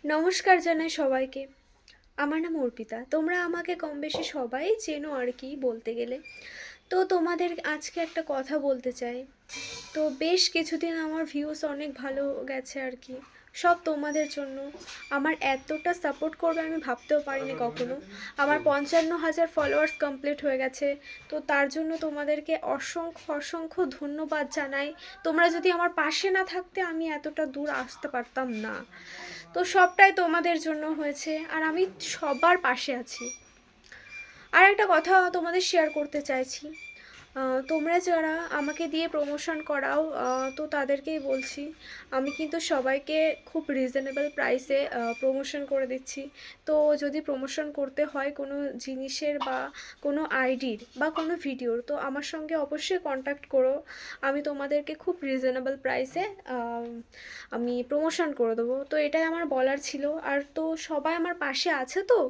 নমস্কার জানাই সবাইকে। আমার নাম অর্পিতা। তোমরা আমাকে কম বেশি সবাই চেনো আর কি বলতে গেলে। তো তোমাদের আজকে একটা কথা বলতে চাই। তো বেশ কিছুদিন আমার ভিউজ অনেক ভালো গেছে আর কি, সব তোমাদের জন্য। আমার এতটা সাপোর্ট করবে আমি ভাবতেও পারিনি কখনো। আমার 55,000 ফলোয়ার্স কমপ্লিট হয়ে গেছে। তো তার জন্য তোমাদেরকে অসংখ্য অসংখ্য ধন্যবাদ জানাই। তোমরা যদি আমার পাশে না থাকতে আমি এতটা দূর আসতে পারতাম না। তো সবটাই তোমাদের জন্য হয়েছে আর আমি সবার পাশে আছি। আর একটা কথা তোমাদের শেয়ার করতে চাইছি। তোমরা যারা আমাকে দিয়ে প্রমোশন করাও, তো তাদেরকেই বলছি, আমি কিন্তু সবাইকে খুব রিজনেবল প্রাইসে প্রমোশন করে দিচ্ছি। তো যদি প্রমোশন করতে হয় কোনো জিনিসের বা কোনো আইডির বা কোনো ভিডিওর, তো আমার সঙ্গে অবশ্যই কন্ট্যাক্ট করো। আমি তোমাদেরকে খুব রিজনেবল প্রাইসে আমি প্রমোশন করে দেবো। তো এটাই আমার বলার ছিল। আর তো সবাই আমার পাশে আছে তো।